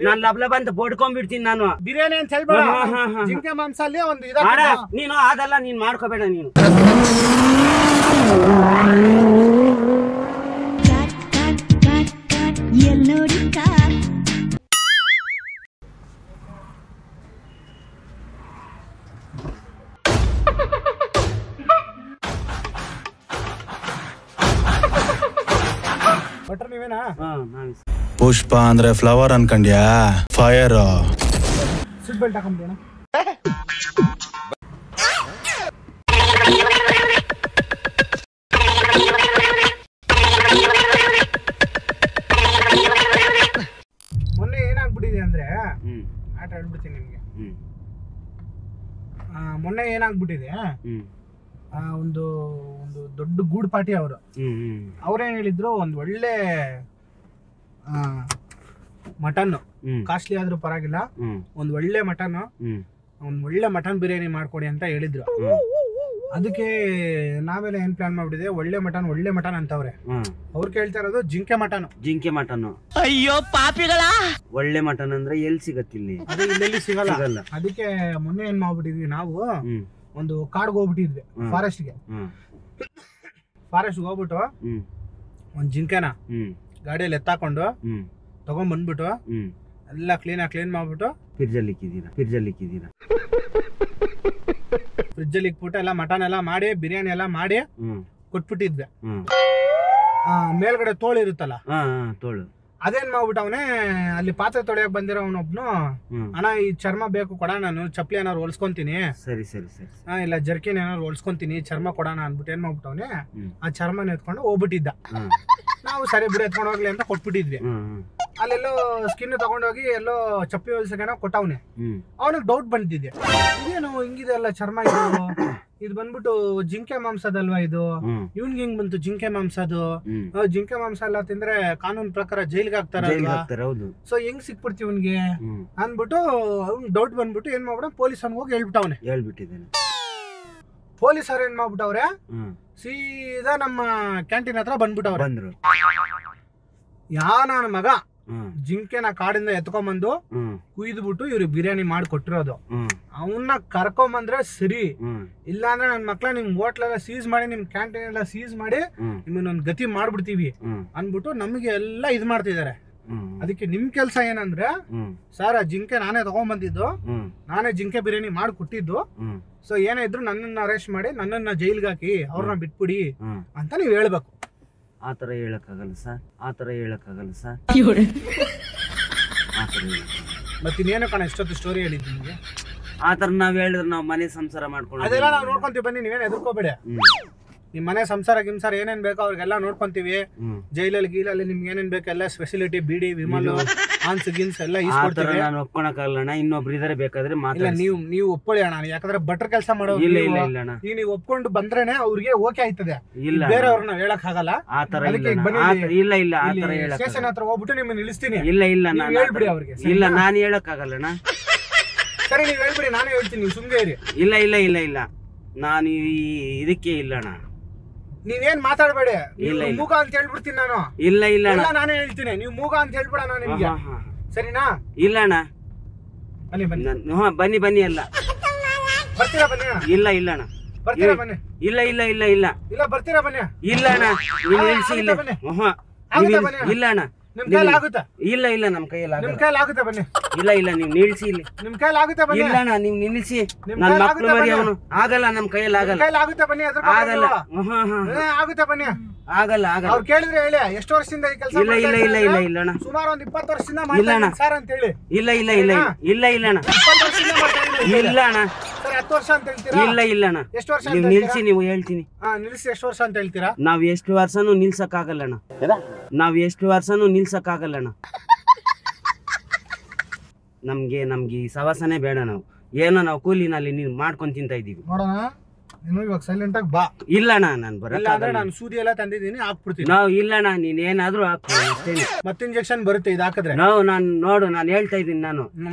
ನಾನ್ ಲಬ್ಲಬ ಅಂತ ಬಡ್ಕೊಂಡ್ಬಿಡ್ತೀನಿ ನಾನು. ಬಿರಿಯಾನಿ ಅಂತ ಹೇಳ್ಬೇಡ, ಜಿಂಕೆ ಮಾಂಸ ಅಲ್ಲಿ ಒಂದು ನೀನು ಅದೆಲ್ಲ ನೀನ್ ಮಾಡ್ಕೋಬೇಡ ನೀನು. ಪುಷ್ಪ ಅಂದ್ರೆ ಫ್ಲವರ್ ಅನ್ಕಂಡ್ಯಾ? ಫೈರ್ ಸೀಟ್ ಬೆಲ್ಟ್ ಹಾಕೊಂಡ್ಬಿಡೋಣ. ಮೊನ್ನೆ ಏನಾಗ್ಬಿಟ್ಟಿದೆ ಅಂದ್ರೆ ಆಟ ಆಡ್ಬಿಡ್ತೀನಿ ನಿಮ್ಗೆ. ಮೊನ್ನೆ ಏನಾಗ್ಬಿಟ್ಟಿದೆ, ಒಂದು ದೊಡ್ಡ ಗೂಡ್ ಪಾರ್ಟಿ ಅವರು ಅವ್ರೇನ್ ಹೇಳಿದ್ರು, ಒಂದ್ ಒಳ್ಳೆ ಮಟನ್, ಕಾಸ್ಟ್ಲಿ ಆದ್ರೂ ಪರವಾಗಿಲ್ಲ, ಒಂದ್ ಒಳ್ಳೆ ಮಟನ್ ಬಿರಿಯಾನಿ ಮಾಡ್ಕೊಡಿ ಅಂತ ಹೇಳಿದ್ರು. ಅದಕ್ಕೆ ನಾವೆಲ್ಲ ಏನ್ ಪ್ಲಾನ್ ಮಾಡ್ಬಿಟ್ಟಿದೆ, ಒಳ್ಳೆ ಮಟನ್ ಅಂತವ್ರೆ. ಅವ್ರು ಕೇಳ್ತಾ ಇರೋದು ಜಿಂಕೆ ಮಟನ್. ಅಯ್ಯೋ ಪಾಪಿಗಳ, ಒಳ್ಳೆ ಮಟನ್ ಅಂದ್ರೆ ಎಲ್ಲಿ ಸಿಗತ್ತಿಲ್ಲಿ? ಅದು ಇಲ್ಲೆಲ್ಲಿ ಸಿಗಲ್ಲ. ಅದಕ್ಕೆ ಮೊನ್ನೆ ಏನ್ ಮಾಡ್ಬಿಟ್ಟಿದ್ವಿ, ನಾವು ಒಂದು ಕಾಡ್ಗೆ ಹೋಗ್ಬಿಟ್ಟಿದ್ವಿ, ಫಾರೆಸ್ಟ್ಗೆ ಹೋಗ್ಬಿಟ್ಟು ಒಂದ್ ಜಿಂಕೆನ ಗಾಡಿಯಲ್ಲಿ ಎತ್ತಾಕೊಂಡು ತಗೊಂಡ್ ಬಂದ್ಬಿಟ್ಟು ಎಲ್ಲ ಕ್ಲೀನ್ ಮಾಡ್ಬಿಟ್ಟು ಫ್ರಿಜ್ಜಲ್ಲಿ ಇಕ್ಕಿದೀರಾ ಫ್ರಿಜ್ಜಲ್ಲಿ ಇಕ್ಬಿಟ್ಟು ಎಲ್ಲ ಮಟನ್ ಎಲ್ಲ ಮಾಡಿ, ಬಿರಿಯಾನಿ ಎಲ್ಲ ಮಾಡಿ ಕೊಟ್ಬಿಟ್ಟಿದ್ವಿ. ಮೇಲ್ಗಡೆ ತೋಳು ಇರುತ್ತಲ್ಲ, ತೋಳು, ಅದೇನ್ ಮಾಡ್ಬಿಟ್ಟವನೇ, ಅಲ್ಲಿ ಪಾತ್ರೆ ತೊಳೆಯಕ್ ಬಂದಿರೋವನೊಬ್ನು, ಅಣ್ಣ ಈ ಚರ್ಮ ಬೇಕು ಕೊಡ, ನಾನು ಚಪ್ಪಲಿ ಏನಾರು ಹೊಲ್ಸ್ಕೊಂತೀನಿ, ಸರಿ ಇಲ್ಲ ಜರ್ಕಿನ್ ಏನಾರು ಹೊಲ್ಸ್ಕೊಂತೀನಿ, ಚರ್ಮ ಕೊಡೋಣ ಅಂದ್ಬಿಟ್ಟು ಏನ್ ಮಾಡ್ಬಿಟ್ಟವನೇ, ಆ ಚರ್ಮನ ಎತ್ಕೊಂಡು ಹೋಗ್ಬಿಟ್ಟಿದ್ದ. ನಾವು ಸರಿ ಬಿಡು ಎತ್ಕೊಂಡು ಹೋಗ್ಲಿ ಅಂತ ಕೊಟ್ಬಿಟ್ಟಿದ್ವಿ. ಅಲ್ಲೆಲ್ಲೋ ಸ್ಕಿನ್ ತಗೊಂಡೋಗಿ ಎಲ್ಲೋ ಚಪ್ಪಲಿ ಹೊಲ್ಸಕೇನೋ ಕೊಟ್ಟವನೆ. ಅವನಿಗೆ ಡೌಟ್ ಬಂದಿದ್ದೆ, ಇದೇನು ಹಿಂಗಿದೆ ಅಲ್ಲ ಚರ್ಮ, ಇದು ಬಂದ್ಬಿಟ್ಟು ಜಿಂಕೆ ಮಾಂಸದಲ್ವಾ ಇದು, ಇವ್ನಿಗೆ ಹೆಂಗ್ ಬಂತು ಜಿಂಕೆ ಮಾಂಸದು? ಜಿಂಕೆ ಮಾಂಸ ಎಲ್ಲ ತಿಂದ್ರೆ ಕಾನೂನು ಪ್ರಕಾರ ಜೈಲ್ಗೆ ಹಾಕ್ತಾರಲ್ವಾ, ಸೊ ಹೆಂಗ್ ಸಿಕ್ಬಿಡ್ತೀವಿ ಇವ್ನಿಗೆ ಅಂದ್ಬಿಟ್ಟು ಅವ್ನ್ ಡೌಟ್ ಬಂದ್ಬಿಟ್ಟು ಏನ್ ಮಾಡ್ಬಿಡ, ಪೊಲೀಸ್ ಹೋಗಿ ಹೇಳ್ಬಿಟ್ಟಿದ್ದೇನೆ. ಪೊಲೀಸ್ ಅವ್ರು ಏನ್ ಮಾಡ್ಬಿಟ್ಟವ್ರೆ, ಸೀದಾ ನಮ್ಮ ಕ್ಯಾಂಟೀನ್ ಹತ್ರ ಬಂದ್ಬಿಟ್ಟವ್ರೆ. ನನ್ನ ಮಗ ಜಿಂಕೆನ ಕಾಡಿಂದ ಎತ್ಕೊಂಬಂದು ಕುಯ್ದ್ಬಿಟ್ಟು ಇವ್ರಿಗೆ ಬಿರಿಯಾನಿ ಮಾಡಿ ಕೊಟ್ಟಿರೋದು. ಅವನ್ನ ಕರ್ಕೊಂಬಂದ್ರೆ ಸರಿ, ಇಲ್ಲ ಅಂದ್ರೆ ನನ್ ಮಕ್ಳ ನಿಮ್ ಹೋಟ್ಲೆಲ್ಲ ಸೀಸ್ ಮಾಡಿ, ನಿಮ್ ಕ್ಯಾಂಟೀನ್ ಎಲ್ಲ ಸೀಸ್ ಮಾಡಿ ನಿಮ್ಮನ್ನೊಂದ್ ಗತಿ ಮಾಡ್ಬಿಡ್ತೀವಿ ಅನ್ಬಿಟ್ಟು ನಮ್ಗೆ ಎಲ್ಲ ಇದ್ ಮಾಡ್ತಿದಾರೆ. ಅದಕ್ಕೆ ನಿಮ್ ಕೆಲ್ಸ ಏನಂದ್ರೆ, ಸರ್ ಆ ಜಿಂಕೆ ನಾನೇ ತಗೊಂಡ್ಬಂದಿದ್ದು, ನಾನೇ ಜಿಂಕೆ ಬಿರಿಯಾನಿ ಮಾಡಿ ಕೊಟ್ಟಿದ್ದು, ಸೊ ಏನೇ ಇದ್ರು ನನ್ನನ್ನ ಅರೆಸ್ಟ್ ಮಾಡಿ ನನ್ನನ್ನ ಜೈಲ್ಗೆ ಹಾಕಿ ಅವ್ರನ್ನ ಬಿಟ್ಬಿಡಿ ಅಂತ ನೀವ್ ಹೇಳ್ಬೇಕು. ಆತರ ಹೇಳಕ್ಕಾಗಲ್ಲ ಸರ್. ಮತ್ತಿನ್ನೇನು ಕಣ ಇಷ್ಟೊತ್ತು ಸ್ಟೋರಿ ಹೇಳಿದ್ದು ನಿಮ್ಗೆ. ಆತರ ನಾವ್ ಹೇಳಿದ್ರೆ ನಾವ್ ಮನೆ ಸಂಸಾರ ಮಾಡ್ಕೊಂಡು ಅದೆಲ್ಲ ನಾವ್ ನೋಡ್ಕೊಂತೀವಿ, ಬನ್ನಿ ನೀವೇನ್ ಎದುರ್ಕೋಬೇಡಿ. ನಿಮ್ ಮನೆ ಸಂಸಾರ ಗಿಂಸಾರ ಏನೇನ್ ಬೇಕೋ ಅವ್ರಿಗೆಲ್ಲ ನೋಡ್ಕೊಂತೀವಿ. ಜೈಲಲ್ಲಿ ಗೀಲಲ್ಲಿ ನಿಮ್ಗೆ ಏನೇನ್ ಬೇಕು ಎಲ್ಲ ಫೆಸಿಲಿಟಿ, ಬಿಡಿ ವಿಮಲ್ ಆನ್ಸ್ ಗಿನ್ಸ್ ಎಲ್ಲ ಇಸ್ಕೊಡ್ತೀವಿ. ನಾನು ಒಪ್ಕೊಳಕ್ಕಾಗಲ್ಲ, ಇನ್ನೊಬ್ರು ಇದಾರೆ ಬೇಕಾದ್ರೆ ಇಲ್ಲ, ನೀವು ಒಪ್ಕೊಳ್ಳಿ ಅಣ್ಣ, ಯಾಕಂದ್ರೆ ಬಟರ್ ಕೆಲಸ ಮಾಡೋ ಈಗ ನೀವು ಒಪ್ಕೊಂಡು ಬಂದ್ರೇನೆ ಅವ್ರಿಗೆ ಓಕೆ ಆಯ್ತದೆ, ಬೇರೆಯವ್ರನ್ನ ಹೇಳಕ್ ಆಗಲ್ಲ. ಸ್ಟೇಷನ್ ಹತ್ರ ಹೋಗ್ಬಿಟ್ಟು ನಿಮ್ಮನ್ನ ನಿಲ್ಲಿಸ್ತೀನಿ. ನಾನು ಹೇಳ್ಬಿಡಿ ಅವ್ರಿಗೆ. ಇಲ್ಲ ನಾನು ಹೇಳಕ್ ಆಗಲ್ಲಣ್ಣ. ಸರಿ ನೀವ್ ಹೇಳ್ಬಿಡಿ, ನಾನೇ ಹೇಳ್ತೀನಿ, ನೀವು ಸುಮ್ಗೆ ಇರಿ. ಇಲ್ಲ ನಾನು ಇದಕ್ಕೆ ಇಲ್ಲಣ್ಣ. ನೀವೇನ್ ಮಾತಾಡ್ಬೇಡಿ, ಮೂಗ ಅಂತ ಹೇಳ್ಬಿಡ್ತೀನಿ ನಾನು. ಇಲ್ಲ ನಾನೇ ಹೇಳ್ತೀನಿ, ನೀವು ಮೂಗ ಅಂತ ಹೇಳ್ಬಿಡಣ ನಿಮ್ಗೆ, ಸರಿನಾ? ಇಲ್ಲಣ್ಣ, ಬನ್ನಿ ಅಲ್ಲ. ಬರ್ತೀರಾ ಬನ್ನಿ? ಇಲ್ಲಣ್ಣ. ಬರ್ತೀರಾ ಬನ್ನಿ? ಇಲ್ಲ ಬರ್ತೀರಾ ಬನ್ನಿ? ಇಲ್ಲಣ್ಣ, ಇಲ್ಲಣ್ಣ. ನಿಮ್ ಕೈಲಿ ಆಗುತ್ತಾ? ಇಲ್ಲ ನಮ್ ಕೈಯಲ್ಲಿ ನಿಮ್ ಕೈಲಿ ಆಗುತ್ತೆ ಬನ್ನಿ. ಇಲ್ಲ ನೀವು ನಿಲ್ಸಿ. ಇಲ್ಲಿ ನಿಮ್ ಕೈಲಿ ಆಗುತ್ತೆ ಬನ್ನಿ. ಇಲ್ಲಣ್ಣ, ನೀವು ನಿಲ್ಸಿ. ನನ್ನ ಮಕ್ಕಳು ಮರಿ ಅವನು ಆಗಲ್ಲ, ನಮ್ ಕೈಯಲ್ಲಿ ಆಗಲ್ಲ. ಆಗುತ್ತೆ ಬನ್ನಿ. ಆಗಲ್ಲ, ಆಗುತ್ತೆ ಬನ್ನಿ. ಆಗಲ್ಲ. ಅವ್ರು ಕೇಳಿದ್ರೆ ಹೇಳಿ, ಎಷ್ಟು ವರ್ಷದಿಂದ ಈ ಕೆಲಸ? ಇಲ್ಲಣ್ಣ, ಸುಮಾರು ಒಂದ್ 20 ವರ್ಷದಿಂದ ಮಾಡ್ತೀನಿ ಸರ್ ಅಂತ ಹೇಳಿ. ಇಲ್ಲಣ್ಣ, 20 ವರ್ಷದಿಂದ ಮಾಡ್ತಾ ಇದ್ದೀನಿ. ಇಲ್ಲಣ್ಣ ಸರ್, 10 ವರ್ಷ ಅಂತ ಹೇಳ್ತೀರಾ? ಇಲ್ಲಣ್ಣ. ಎಷ್ಟು ವರ್ಷ ನೀವು ನಿಲ್ಸಿ, ನೀವು ಹೇಳ್ತೀನಿ. ನಿಲ್ಸಿ. ಎಷ್ಟು ವರ್ಷ ಅಂತ ಹೇಳ್ತೀರಾ? ನಾವ್ ಎಷ್ಟು ವರ್ಷನೂ ನಿಲ್ಸಕ್ಕಾಗಲ್ಲಣ್ಣ. ನಮ್ಗೆ ಈ ಸವಾಸನೆ ಬೇಡ. ನಾವು ನಾವು ಕೂಲಿನಲ್ಲಿ ನೀನು ಮಾಡ್ಕೊಂಡ್ ತಿಂತ ಇದೀವಿ. ನೋಡೋಣ, ನೀನು ಇವಾಗ ಸೈಲೆಂಟ್ ಆಗಿ ಬಾ. ಇಲ್ಲಣ್ಣ, ನಾನು ಬರಲ್ಲ. ನಾನು ಸೂದಿ ಎಲ್ಲ ತಂದಿದ್ದೀನಿ, ಹಾಕ್ಬಿಡ್ತೀನಿ. ಇಲ್ಲಣ್ಣ, ನೀನ್ ಏನಾದ್ರೂ ಹಾಕ್ತೀನಿ. ಮತ್ತೆ ಇಂಜೆಕ್ಷನ್ ಬರುತ್ತೆ ಇದು ಹಾಕಿದ್ರೆ. ನಾನು ಹೇಳ್ತಾ ಇದ್ದೀನಿ. ನಾನು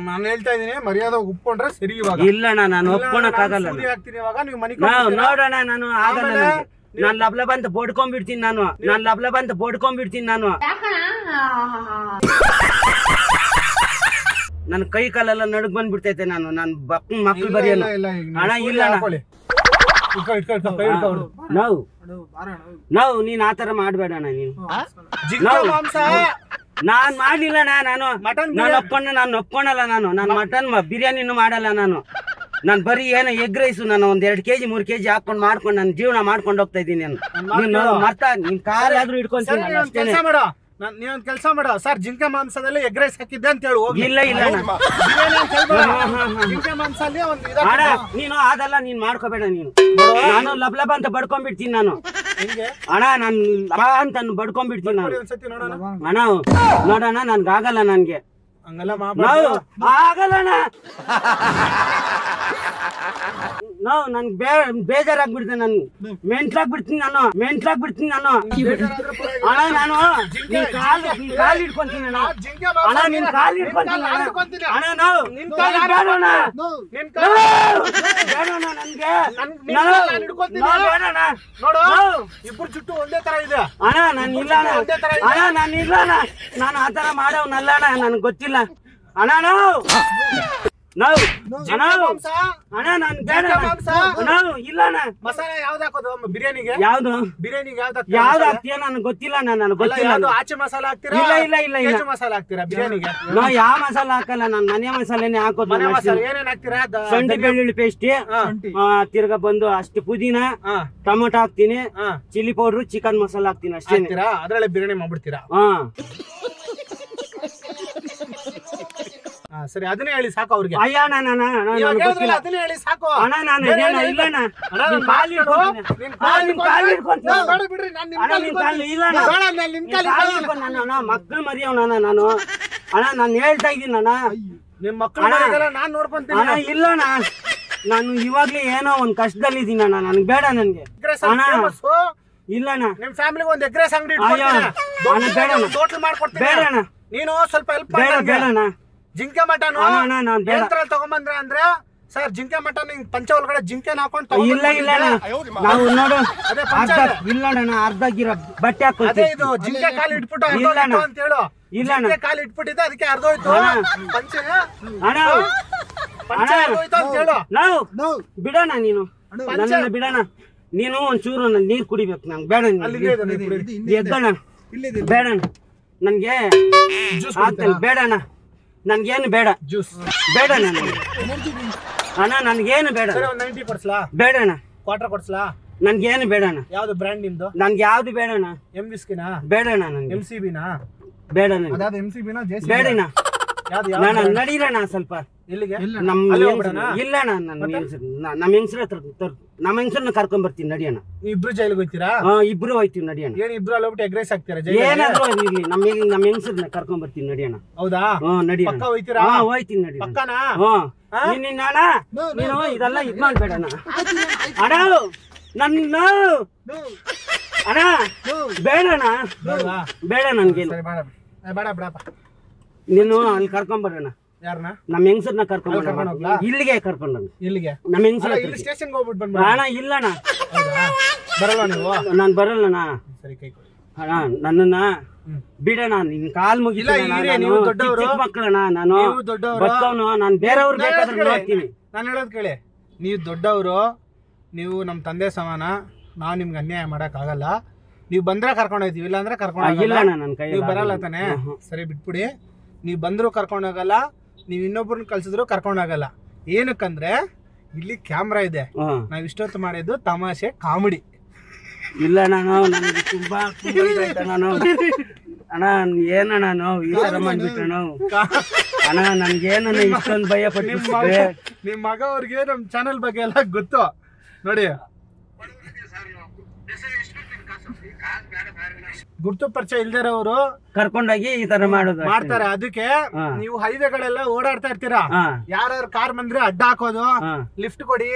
ಹೇಳ್ತಾ ಇದ್ದೀನಿ, ಮರ್ಯಾದೆ ಒಪ್ಕೊಂಡ್ರೆ ಸರಿ. ಇವಾಗ ಇಲ್ಲಣ್ಣ, ನಾನು ಒಪ್ಕೊಳಕ್ ಆಗಲ್ಲ. ಹಾಕ್ತೀನಿ ಇವಾಗ, ನೀವು ಮನೆ ನೋಡೋಣ. ನಾನು ಆಗಲ್ಲ. ನಾನು ಲಬ್ಲಬ ಅಂತ ಬೋಡ್ಕೊಂಡ್ಬಿಡ್ತೀನಿ. ನಾನು. ನನ್ ಕೈ ಕಾಲೆಲ್ಲ ನಡುಗ್ ಬಂದ್ಬಿಡ್ತೈತೆ. ನಾನು ಬಕ್ಕನ್ ಮಕ್ಳು ಬರೆಯಲ್ಲ ಅಣ್ಣ. ಇಲ್ಲ ನಾವು ನೀನ್ ಆತರ ಮಾಡ್ಬೇಡ ಅಣ್ಣ. ನೀನು ನಾನ್ ಮಾಡ್ಲಿಲ್ಲ ನಾನು ಒಪ್ಕೊಂಡಲ್ಲ. ನಾನು ಮಟನ್ ಬಿರಿಯಾನಿನೂ ಮಾಡಲ್ಲ. ನಾನು ಬರೀ ಏನೋ ಎಗ್ ರೈಸು ನಾನು ಒಂದ್ 2 kg 3 kg ಹಾಕೊಂಡ್ ಮಾಡ್ಕೊಂಡು ನನ್ನ ಜೀವನ ಮಾಡ್ಕೊಂಡು ಹೋಗ್ತಾ ಇದ್ದೀನಿ. ನೀನು ಮರ್ತಾ ನಿನ್ ಕಾಲಾದ್ರೂ ಇಟ್ಕೊಂತೀನಿ. ನೀವೊಂದ್ ಕೆಲಸ ಮಾಡ ಸರ್, ಜಿಂಕೆ ಮಾಂಸದಲ್ಲಿ ಎಗ್ ರೈಸ್ ಹಾಕಿದ್ದೆ ಅಂತ ಹೇಳಿ ಹೋಗಿ. ಇಲ್ಲ ಜಿಂಕೆ ಮಾಂಸ ನೀನು ಅದೆಲ್ಲ ನೀನ್ ಮಾಡ್ಕೋಬೇಡ. ನೀನು ನಾನು ಲಬ್ ಅಂತ ಬಡ್ಕೊಂಡ್ಬಿಡ್ತೀನಿ ನಾನು ಅಣ್ಣ. ನಾನ್ ಅಂತ ಬಡ್ಕೊಂಡ್ಬಿಡ್ತೀನಿ ನಾನು ಅಣ್ಣ. ನೋಡೋಣ ನನ್ಗಾಗಲ್ಲ. ನನ್ಗೆ ಹಂಗಲ್ಲ ಆಗಲ್ಲಣ್ಣ. ನನ್ ಬೇಜಾರಾಗ್ಬಿಡ್ತೀನಿ. ನಾನು ಮೆಂಟ್ಲಾಗ್ಬಿಡ್ತೀನಿ ನಾನು ಅಣ್ಣ. ನಾನು ಕಾಲ್ ಇಟ್ಕೊಂತೀನಿ ಅಣ್ಣ. ನಿನ್ ಕಾಲ್ ಇಟ್ಕೊಂತೀನಿ ಅಣ್ಣ. ನೋಡು, ಇಬ್ರು ಜುಟ್ಟು ಒಂದೇ ತರ ಇದೆ ಅಣ್ಣ. ನಾನು ಇಲ್ಲ ನಾನು ಆತರ ಮಾಡವ್ನಲ್ಲ ಅಣ್ಣ. ನನ್ಗೆ ಗೊತ್ತಿಲ್ಲ ಅಣ್ಣ. ಮಸಾಲೆ ಯಾವ್ದು ಹಾಕೋದು ಬಿರಿಯಾನಿಗೆ? ಯಾವ್ದು ಹಾಕ್ತೀಯ ನನಗೆ ಗೊತ್ತಿಲ್ಲ. ನನಗೆ ಗೊತ್ತಿಲ್ಲ. ಆಚೆ ಮಸಾಲೆ ಹಾಕ್ತೀರಾ? ಇಲ್ಲ ಮಸಾಲೆ ಹಾಕ್ತೀರಾ ಬಿರಿಯಾನಿಗೆ? ನಾವು ಯಾವ ಮಸಾಲೆ ಹಾಕಲ್ಲ. ನಾನು ಮನೆ ಮಸಾಲೆನೆ ಹಾಕೋದು. ಏನೇನ್ ಹಾಕ್ತೀರಾ? ಶುಂಠಿ ಬೆಳ್ಳುಳ್ಳಿ ಪೇಸ್ಟ್, ತಿರ್ಗಾ ಬಂದು ಅಷ್ಟು ಪುದೀನ, ಟೊಮೊಟೊ ಹಾಕ್ತೀನಿ, ಚಿಲ್ಲಿ ಪೌಡ್ರು, ಚಿಕನ್ ಮಸಾಲ ಹಾಕ್ತೀನಿ ಅಷ್ಟೇ. ಅದ್ರಲ್ಲೇ ಬಿರಿಯಾನಿ ಮಾಡ್ಬಿಡ್ತೀರಾ? ಸರಿ, ಅದನ್ನೇ ಹೇಳಿ ಸಾಕು ಅವ್ರಿಗೆ. ಅಯ್ಯ ಅದನ್ನೇ ಹೇಳಿ ಸಾಕು ಅಣ್ಣ. ನಾನು ಇಲ್ಲಣ್ಣ. ಮಕ್ಕಳು ಮರಿಯವಣ್ಣ ನಾನು ಅಣ್ಣ. ನಾನು ಹೇಳ್ತಾ ಇದ್ದೀನಿ ಅಣ್ಣ. ನಿಮ್ ಮಕ್ಕಳು ನಾನ್ ನೋಡ್ಕೊಂತೀನಿ ಅಣ್ಣ. ಇಲ್ಲಣ್ಣ, ನಾನು ಇವಾಗ್ಲೇ ಏನೋ ಒಂದ್ ಕಷ್ಟದಲ್ಲಿ ಇದೀನಿ ಅಣ್ಣ. ನನ್ಗೆ ಬೇಡ. ನನ್ಗೆ ಅಣ್ಣ ಇಲ್ಲಣ್ಣ. ನಿಮ್ ಫ್ಯಾಮಿಲಿಗೆ ಒಂದ್ ಎಗ್ ರೈಸ್ ಅಂಗಡಿ ಬೇಡಣ್ಣ. ನೀನು ಸ್ವಲ್ಪ ಹೆಲ್ಪ್ ಬೇಡಣ್ಣ. ಜಿಂಕೆ ಮಟನ್ ತಗೊಂಬಂದ್ರೆ ಅಂದ್ರೆ ಸರ್, ಜಿಂಕೆ ಮಟನ್ ಪಂಚ ಒಳಗಡೆ ಜಿಂಕೆನ ಹಾಕೊಂಡು ಇಲ್ಲ ನಾವು ನೋಡು. ಇಲ್ಲಣ್ಣ, ಅರ್ಧ ಗಿರ ಬಟ್ಟೆ ಹಾಕೋದು. ಇದು ಜಿಂಕೆ ಕಾಲು ಇಟ್ಬಿಟ್ಟು ಅಂತ ಹೇಳು. ಇಲ್ಲ ಕಾಲು ಇಟ್ಬಿಟ್ಟಿದ್ದೆ, ಅದಕ್ಕೆ ಅರ್ಧೋಯ್ತು ಪಂಚೆ ಅಂತ ಹೇಳು. ನಾವು ಬಿಡೋಣ. ನೀನು ಬಿಡೋಣ. ನೀನು ಒಂಚೂರು ನೀರ್ ಕುಡಿಬೇಕು. ನಂಗೆ ಬೇಡ. ಎದ್ದಣ್ಣ. ಬೇಡಣ್ಣ. ನನ್ಗೆ ಬೇಡಣ್ಣ. ನನ್ಗೇನು ಬೇಡ. ಜ್ಯೂಸ್ ಬೇಡಣ್ಣ. ಅಣ್ಣ ನನ್ಗೇನು ಬೇಡ. 90 ಕೊಡ್ಸ್ಲಾ? ಬೇಡಣ್ಣ. ಕ್ವಾರ್ಟರ್ ಕೊಡ್ಸ್ಲಾ? ನನ್ಗೇನು ಬೇಡಣ್ಣ. ಯಾವ್ದು ಬ್ರ್ಯಾಂಡ್ ನಿಮ್ದು? ನನ್ಗೆ ಯಾವ್ದು ಬೇಡಣ್ಣ. ಎಂ ವಿಸ್ಕಿನಾ? ಬೇಡಣ್ಣ. ನನ್ಗೆ MCBನಾ? ಬೇಡಣ್ಣ. ಬೇಡಣ್ಣ. ನಡೀರಣ್ಣ ಸ್ವಲ್ಪ. ಇಲ್ಲಿಗೆ ಇಲ್ಲಣ್ಣ. ನಮ್ಮ ಹೆಂಗಸ್ರನ್ನ ಕರ್ಕೊಂಡ್ ಬರ್ತೀನಿ ನಡಿಯಣ್ಣ. ಇಬ್ರು ಜೈಲಿಗೆ ಹೋಗ್ತೀರಾ? ಇಬ್ರು ಹೋಯ್ತೀವಿ ನಡಿಯಣ್ಣ. ಏನ್ ಇಬ್ರು ಅಲ್ಲೋಗ್ಬಿಟ್ಟು ಎಗ್ ರೈಸ್ ಹಾಕ್ತೀರಾ? ಏನಾದ್ರು ಇರ್ಲಿ, ನಮ್ಮ ಹೆಂಗಸ್ರನ್ನ ಕರ್ಕೊಂಡ್ ಬರ್ತೀನಿ ನಡಿಯಣ್ಣ. ಹೌದಾ? ನಡಿ. ಪಕ್ಕ ಹೋಯ್ತೀರಾ? ಹೋಯ್ತೀನಿ ನಡಿ. ಪಕ್ಕನಾ? ನೀನು ಇದೆಲ್ಲ ಇದ್ ಮಾಡ್ಬೇಡಣ್ಣ ಅಣ್ಣ. ನನ್ನ ಅಣ್ಣ ಬೇಡಣ್ಣ. ಬೇಡ. ನನ್ಗೇನು ಬೇಡ ಬಿಡಪ್ಪ. ನೀನು ಅಲ್ಲಿ ಕರ್ಕೊಂಬರೋಣ. ಯಾರನ್ನ? ನಮ್ಮ ಹೆಂಗಸರ್ನ ಕರ್ಕೊಂಡ್ ಇಲ್ಲಿಗೆ ಕರ್ಕೊಂಡು. ಇಲ್ಲಿಗೆ? ನಮ್ಮ ಹೆಂಗಸರ ಸ್ಟೇಷನ್ಗೆ ಹೋಗ್ಬಿಟ್ಟು ಬಂದ್ಬಿಡ. ಅಣ್ಣ ಇಲ್ಲಣ್ಣ. ಬರಲ್ಲ ನೀವು? ನಾನ್ ಬರಲ್ಲಣ್ಣ. ಸರಿ, ಕೈ ಕೊಡಿ ಅಣ್ಣ. ನನ್ನನ್ನ ಬಿಡಣ. ನಿನ್ ಕಾಲ್ ಮುಗಿಲ್ಲ. ಮಕ್ಕಳಣ್ಣ. ನಾನು ಬತ್ತವನು. ನಾನು ಬೇರೆಯವ್ರು ಬೇಕಾದ್ರೆ ನೋಡ್ತೀನಿ. ನಾನು ಹೇಳೋದ್ ಕೇಳಿ. ನೀವು ದೊಡ್ಡವರು, ನೀವು ನಮ್ಮ ತಂದೆ ಸಮಾನ. ನಾವು ನಿಮ್ಗೆ ಅನ್ಯಾಯ ಮಾಡಕ್ ಆಗಲ್ಲ. ನೀವು ಬಂದ್ರೆ ಕರ್ಕೊಂಡು ಹೋಗ್ತೀವಿ, ಇಲ್ಲ ಅಂದ್ರೆ ಕರ್ಕೊಂಡು ಇಲ್ಲ. ನನ್ನ ಕೈ ನೀವು ಬರಲ್ಲ ತಾನೆ? ಸರಿ, ಬಿಟ್ಬಿಡಿ. ನೀವು ಬಂದ್ರು ಕರ್ಕೊಂಡು ಹೋಗಲ್ಲ, ನೀವು ಇನ್ನೊಬ್ರನ್ನ ಕಳ್ಸಿದ್ರು ಕರ್ಕೊಂಡು ಹೋಗಲ್ಲ. ಏನಕ್ಕಂದ್ರೆ ಇಲ್ಲಿ ಕ್ಯಾಮ್ರಾ ಇದೆ. ನಾವ್ ಇಷ್ಟೊತ್ತು ಮಾಡಿದ್ದು ತಮಾಷೆ, ಕಾಮಿಡಿ. ಇಲ್ಲ ನಾನು ನನಗೆ ತುಂಬಾ ನಾನು ಅಣ್ಣ. ಏನಣ್ಣ ನಾವು ಈ ತರ ಮಾಡ್ಬಿಟ್ಟ ನಾವು ಅಣ್ಣ. ನನ್ಗೇನಣ್ಣ ಇಷ್ಟೊಂದು ಭಯ ಪಟ್ಟಿದ್ರೆ? ನಿಮ್ ಮಗ ಅವ್ರಿಗೆ ನಮ್ ಚಾನೆಲ್ ಬಗ್ಗೆ ಎಲ್ಲ ಗೊತ್ತು ನೋಡಿ. ಗುರ್ತು ಪರಿಚಯ ಇಲ್ದಿರೋರು ಕರ್ಕೊಂಡೋಗಿ ಈ ತರ ಮಾಡ್ತಾರೆ. ಅದಕ್ಕೆ ನೀವು ಹೈವೇಗಳೆಲ್ಲ ಓಡಾಡ್ತಾ ಇರ್ತೀರಾ. ಯಾರು ಕಾರ್ ಬಂದ್ರೆ ಅಡ್ಡ ಹಾಕೋದು, ಲಿಫ್ಟ್ ಕೊಡಿ,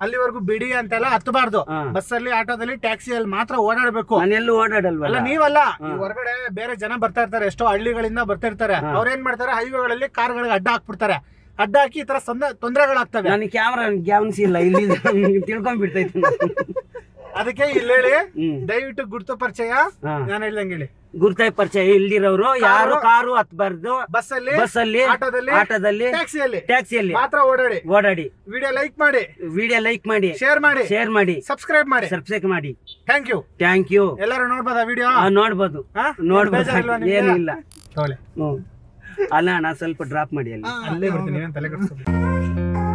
ಅಲ್ಲಿವರೆಗೂ ಬಿಡಿ ಅಂತೆಲ್ಲ ಹತ್ತಬಾರ್ದು. ಬಸ್ಸಲ್ಲಿ, ಆಟೋದಲ್ಲಿ, ಟ್ಯಾಕ್ಸಿಯಲ್ಲಿ ಮಾತ್ರ ಓಡಾಡ್ಬೇಕು. ಎಲ್ಲೂ ಓಡಾಡಲ್ವಲ್ಲ. ನೀವಲ್ಲ, ಹೊರಗಡೆ ಬೇರೆ ಜನ ಬರ್ತಾ ಇರ್ತಾರೆ, ಎಷ್ಟೋ ಹಳ್ಳಿಗಳಿಂದ ಬರ್ತಾ ಇರ್ತಾರೆ. ಅವ್ರೇನ್ ಮಾಡ್ತಾರೆ, ಹೈವೇಗಳಲ್ಲಿ ಕಾರ್ಗಳಿಗೆ ಅಡ್ಡ ಹಾಕ್ಬಿಡ್ತಾರೆ. ಅಡ್ಡ ಹಾಕಿ ಈ ತರ ತೊಂದರೆಗಳಾಗ್ತವೆ. ನನಗೆ ಕ್ಯಾಮ್ರಾ ಗಮನಿಸಿಲ್ಲ, ಇಲ್ಲಿ ತಿಳ್ಕೊಂಡ್ಬಿಡ್ತೈತೆ. ಅದಕ್ಕೆ ಇಲ್ಲಿ ಹೇಳಿ, ದಯವಿಟ್ಟು ಗುರ್ತು ಪರಿಚಯ ನಾನು ಹೇಳ್ದಂಗೆ ಹೇಳಿ. ಗುರುತಾಯಿ ಪರಿಚಯ ಇಲ್ದಿರೋರು ಯಾರು ಕಾರು ಹತ್ಬಾರ್ದು, ಬಸ್ಸಲ್ಲಿ, ಆಟೋದಲ್ಲಿ, ಟ್ಯಾಕ್ಸಿಯಲ್ಲಿ ಮಾತ್ರ ಓಡಾಡಿ. ವಿಡಿಯೋ ಲೈಕ್ ಮಾಡಿ, ಶೇರ್ ಮಾಡಿ, ಸಬ್ಸ್ಕ್ರೈಬ್ ಮಾಡಿ. Thank you. ಎಲ್ಲರೂ ನೋಡ್ಬೋದಾ ವಿಡಿಯೋ? ನೋಡ್ಬೋದು. ಏನು ಇಲ್ಲ. ಅಲ್ಲ ಅಣ್ಣ ಸ್ವಲ್ಪ ಡ್ರಾಪ್ ಮಾಡಿ ಅಲ್ಲೇ ಬರ್ತೀನಿ, ತಲೆ ಕೆಡಿಸ್ಕೊಬೇಡಿ.